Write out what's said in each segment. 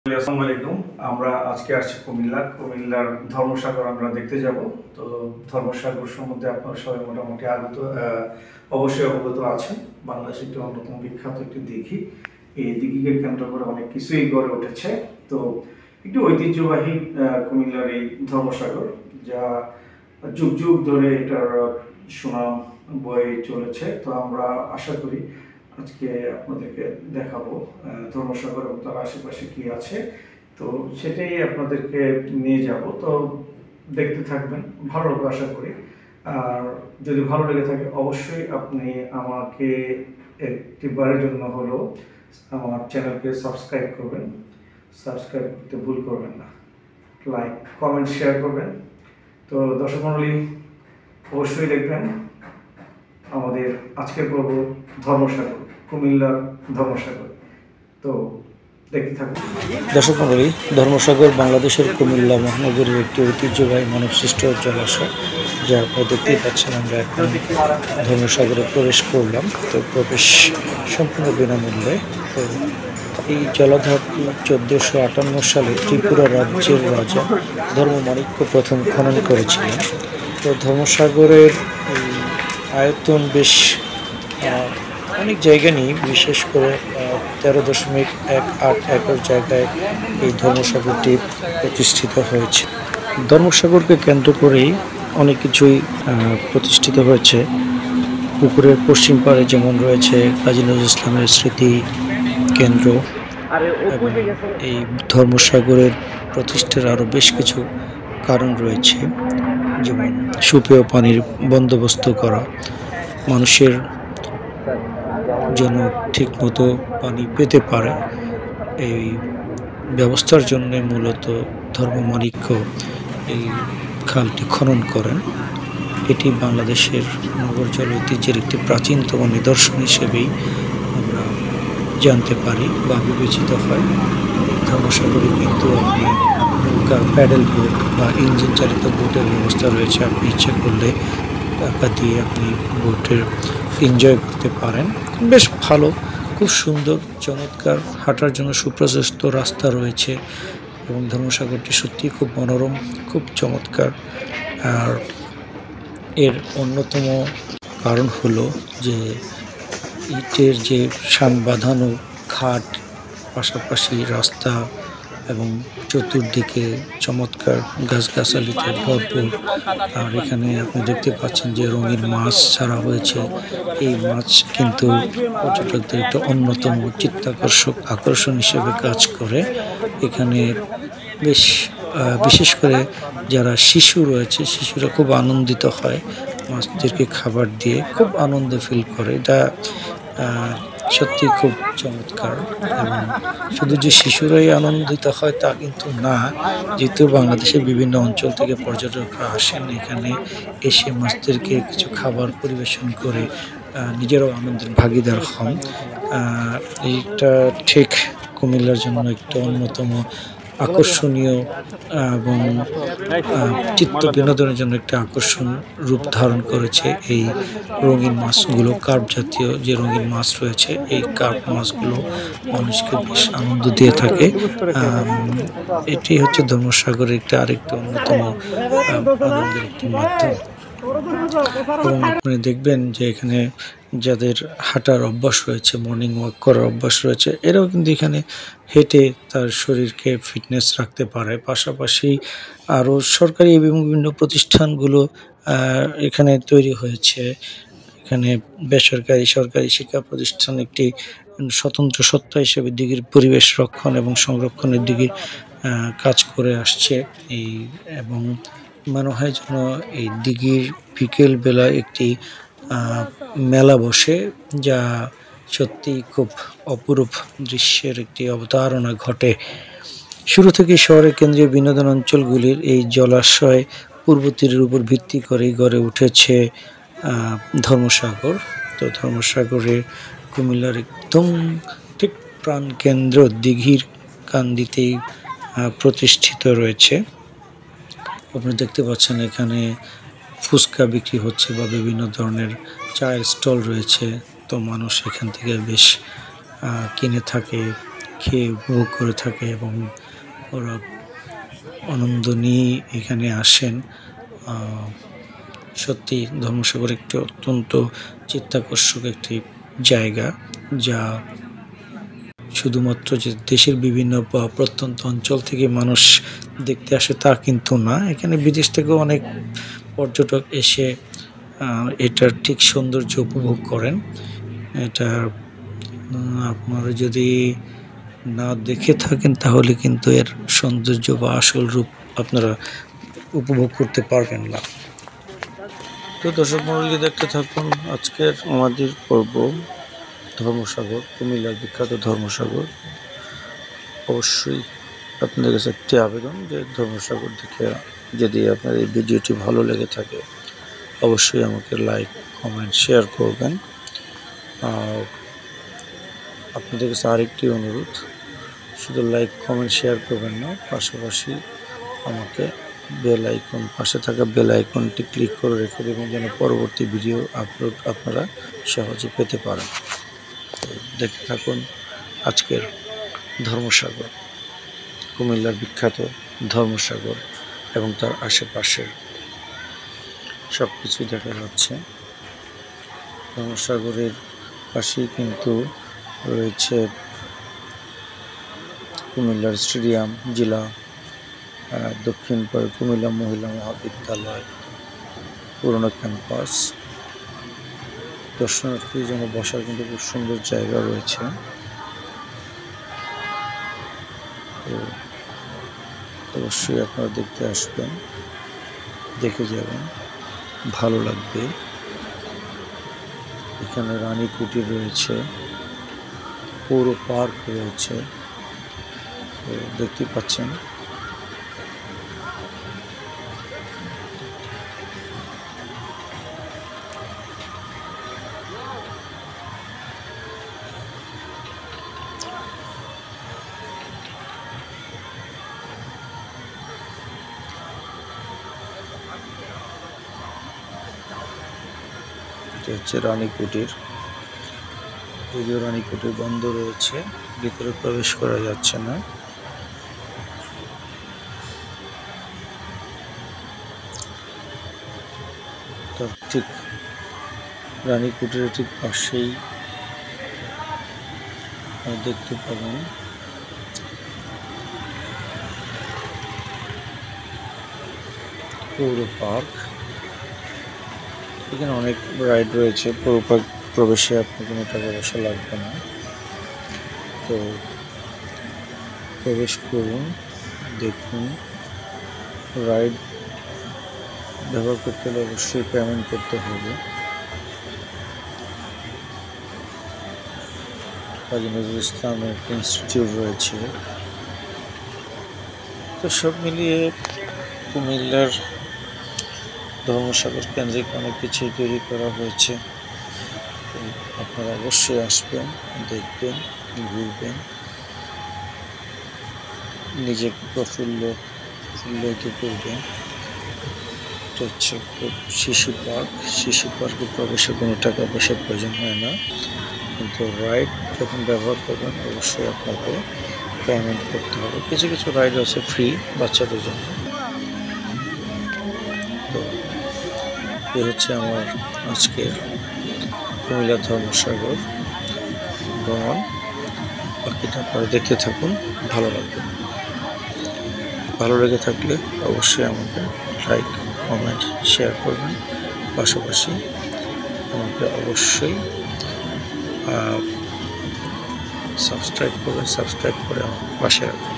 আসসালামু আলাইকুম। আমরা আজকে আসছি কুমিল্লার ধর্মসাগর আমরা দেখতে যাব। তো ধর্মসাগর সম্বন্ধে আপনারা সবাই মোটামুটি অবশ্যই অবগত আছেন। বাংলাদেশের একটি অন্যতম বিখ্যাত একটি দিঘি। এই দিঘিকে কেন্দ্র করে অনেক কিছুই গড়ে উঠেছে। তো একটি ঐতিহ্যবাহী কুমিল্লার এই ধর্মসাগর, যা যুগ যুগ ধরে এটার সুনাম বয়ে চলেছে। তো আমরা আশা করি আজকে আপনাদেরকে দেখাবো ধর্মসাগর এবং তার আশেপাশে কি আছে। তো সেটাই আপনাদেরকে নিয়ে যাব। তো দেখতে থাকবেন, ভালো লাগবে আশা করি। আর যদি ভালো লেগে থাকে অবশ্যই আপনি আমাকে একটিবারের জন্য হলেও আমার চ্যানেলকে সাবস্ক্রাইব করবেন। সাবস্ক্রাইব করতে ভুল করবেন না, লাইক কমেন্ট শেয়ার করবেন। তো দর্শক মণ্ডলী অবশ্যই দেখবেন আমাদের আজকের পর্ব ধর্মসাগর, কুমিল্লার ধর্মসাগর। তো দেখতে থাকুন। দর্শক মণ্ডলী, ধর্মসাগর বাংলাদেশের কুমিল্লা মহানগরীর একটি ঐতিহ্যবাহী মানবসৃষ্ট জলাশয়, যা আপনারা দেখতেই পাচ্ছেন। আমরা এখন ধর্মসাগরে প্রবেশ করলাম। তো প্রবেশ সম্পূর্ণ বিনামূল্যে। তো এই জলাধারটি 1458 সালে ত্রিপুরা রাজ্যের রাজা ধর্মমাণিক্য প্রথম খনন করেছিলেন। তো ধর্মসাগরের এই আয়তন বেশ অনেক জায়গা নিয়ে, বিশেষ করে 13.18 একর জায়গায় এই ধর্মসাগরটি প্রতিষ্ঠিত হয়েছে। ধর্মসাগরকে কেন্দ্র করেই অনেক কিছুই প্রতিষ্ঠিত হয়েছে। পুকুরের পশ্চিম পাড়ে যেমন রয়েছে কাজী নজরুল ইসলামের স্মৃতি কেন্দ্র, এবং এই ধর্মসাগরের প্রতিষ্ঠার আরও বেশ কিছু কারণ রয়েছে, যেমন সুপেয় পানির বন্দোবস্ত করা, মানুষের যেন ঠিকমতো পানি পেতে পারে এই ব্যবস্থার জন্য মূলত ধর্মমাণিক্য এই খালটি খনন করেন। এটি বাংলাদেশের নগর জল ঐতিহ্যের একটি প্রাচীনতম নিদর্শন হিসেবেই আমরা জানতে পারি বা বিবেচিত হয়। ধর্মসাগরে কিন্তু আপনি নৌকার প্যাডেল বোট বা ইঞ্জিন চালিত বোটের ব্যবস্থা রয়েছে। আপনি ইচ্ছা করলে টাকা দিয়ে আপনি বোটের এনজয় করতে পারেন। বেশ ভালো, খুব সুন্দর, চমৎকার, হাঁটার জন্য সুপ্রশস্ত রাস্তা রয়েছে এবং ধর্মসাগরটি সত্যিই খুব মনোরম, খুব চমৎকার। আর এর অন্যতম কারণ হলো যে ইটের যে সান বাঁধানো ঘাট, পাশাপাশি রাস্তা এবং চতুর্দিকে চমৎকার গাছগাছালিতে ভরপুর। আর এখানে আপনি দেখতে পাচ্ছেন যে রঙিন মাছ ছাড়া হয়েছে। এই মাছ কিন্তু পর্যটকদের একটা অন্যতম আকর্ষণ হিসেবে কাজ করে। এখানে বেশ বিশেষ করে যারা শিশু রয়েছে, শিশুরা খুব আনন্দিত হয় মাছদেরকে খাবার দিয়ে, খুব আনন্দ ফিল করে। এটা সত্যি খুব চমৎকার। এবং শুধু যে শিশুরাই আনন্দিত হয় তা কিন্তু না, যেহেতু বাংলাদেশের বিভিন্ন অঞ্চল থেকে পর্যটকরা আসেন, এখানে এসে মাছদেরকে কিছু খাবার পরিবেশন করে নিজেরাও আনন্দের ভাগিদার হন। এইটা ঠিক কুমিল্লার জন্য একটা অন্যতম আকর্ষণীয় এবং চিত্ত বিনোদনের জন্য একটা আকর্ষণ রূপ ধারণ করেছে এই রঙিন মাছগুলো। কার্প জাতীয় যে রঙিন মাছ রয়েছে, এই কার্প মাছগুলো মানুষকে বেশ আনন্দ দিয়ে থাকে। এটি হচ্ছে ধর্মসাগরের আরেকটি অন্যতম আনন্দের একটি মাধ্যম। এবং আপনি দেখবেন যে এখানে যাদের হাঁটার অভ্যাস রয়েছে, মর্নিং ওয়াক করার অভ্যাস রয়েছে, এরাও কিন্তু এখানে হেঁটে তার শরীরকে ফিটনেস রাখতে পারে। পাশাপাশি আরও সরকারি এবং বিভিন্ন প্রতিষ্ঠানগুলো এখানে তৈরি হয়েছে। এখানে বেসরকারি, সরকারি শিক্ষা প্রতিষ্ঠান একটি স্বতন্ত্র সত্তা হিসেবে দিঘির পরিবেশ রক্ষণ এবং সংরক্ষণের দিকে কাজ করে আসছে। এবং মনে হয় যেন এই দিঘির বিকেল বেলা একটি মেলা বসে, যা সত্যি খুব অপরূপ দৃশ্যের একটি অবতারণা ঘটে। শুরু থেকে শহরের কেন্দ্রীয় বিনোদন অঞ্চলগুলির এই জলাশয় পূর্ব তীরের উপর ভিত্তি করে গড়ে উঠেছে ধর্মসাগর। তো ধর্মসাগরে কুমিল্লার একদম ঠিক প্রাণকেন্দ্র দিঘির কান্দিতেই প্রতিষ্ঠিত রয়েছে। আপনারা দেখতে পাচ্ছেন এখানে ফুচকা বিক্রি হচ্ছে বা বিভিন্ন ধরনের চায়ের স্টল রয়েছে। তো মানুষ এখান থেকে বেশ কিনে থাকে খেয়ে উপভোগ করে থাকে এবং ওরা আনন্দ নিয়ে এখানে আসেন। সত্যি ধর্মসাগর একটি অত্যন্ত চিত্তাকর্ষক একটি জায়গা, যা শুধুমাত্র যে দেশের বিভিন্ন প্রত্যন্ত অঞ্চল থেকে মানুষ দেখতে আসে তা কিন্তু না, এখানে বিদেশ থেকেও অনেক পর্যটক এসে এটার ঠিক সৌন্দর্য উপভোগ করেন। এটা আপনারা যদি না দেখে থাকেন তাহলে কিন্তু এর সৌন্দর্য বা আসল রূপ আপনারা উপভোগ করতে পারবেন না। তো দর্শক মণ্ডলী, দেখতে থাকুন আজকের আমাদের পর্ব ধর্মসাগর, কুমিল্লার বিখ্যাত ধর্মসাগর। অবশ্যই আপনাদের কাছে একটি আবেদন যে ধর্মসাগর দেখে যদি আপনার এই ভিডিওটি ভালো লেগে থাকে অবশ্যই আমাকে লাইক, কমেন্ট, শেয়ার করবেন। আর আপনাদের কাছে আরেকটি অনুরোধ, শুধু লাইক, কমেন্ট, শেয়ার করবেন না, পাশাপাশি আমাকে পাশে থাকা বেল আইকনটি ক্লিক করে রেখে দেবেন যেন পরবর্তী ভিডিও আপলোড আপনারা সহজে পেতে পারেন। তো দেখতে থাকুন আজকের ধর্মসাগর, কুমিল্লার বিখ্যাত ধর্মসাগর এবং তার আশেপাশের সব কিছু দেখা যাচ্ছে। ধর্মসাগরের পাশেই কিন্তু রয়েছে কুমিল্লার স্টেডিয়াম, জেলা দক্ষিণ পাড়ে কুমিল্লা মহিলা মহাবিদ্যালয় পুরনো ক্যাম্পাস। দর্শনার্থীর জন্য বসার কিন্তু খুব সুন্দর জায়গা রয়েছে। তো অবশ্যই আপনারা দেখতে আসবেন, দেখে যাবেন, ভালো লাগবে। এখানে রানী কুটির রয়েছে, পৌর পার্ক রয়েছে, তো দেখতে পাচ্ছেন। এটা হচ্ছে রানী কুটির। যদিও রানী কুটির বন্ধ রয়েছে, ভিতরে প্রবেশ করা যাচ্ছে না। তার ঠিক রানী কুটিরের ঠিক পাশেই দেখতে পাবেন পৌর পার্ক। এখানে অনেক রাইড রয়েছে। পৌর পার্ক প্রবেশে আপনার কোনো টাকা পয়সা লাগবে না। তো প্রবেশ করুন, দেখুন। রাইড ব্যবহার করতে হলে অবশ্যই পেমেন্ট করতে হবে। কাজী নজরুল ইসলামের ইনস্টিটিউট রয়েছে। তো সব মিলিয়ে কুমিল্লার ধর্মসাগর কেন্দ্রিক অনেক কিছুই তৈরি করা হয়েছে। আপনারা অবশ্যই আসবেন, দেখবেন, ঘুরবেন, নিজেকে প্রফুল্লিত করবেন। এটা হচ্ছে শিশু পার্ক। শিশু পার্কে প্রবেশে কোনো টাকা পয়সার প্রয়োজন হয় না, কিন্তু রাইড যখন ব্যবহার করবেন অবশ্যই আপনাকে পেমেন্ট করতে হবে। কিছু কিছু রাইড আছে ফ্রি বাচ্চাদের জন্য। তো এই হচ্ছে আমার আজকের কুমিল্লা ধর্মসাগর ভ্রমণ। বাকিটা পরে দেখতে থাকুন, ভালো লাগবে। ভালো লেগে থাকলে অবশ্যই আমাকে লাইক, কমেন্ট, শেয়ার করবেন। পাশাপাশি আমাকে অবশ্যই সাবস্ক্রাইব করে আমার পাশে রাখবেন।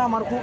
আমার খুব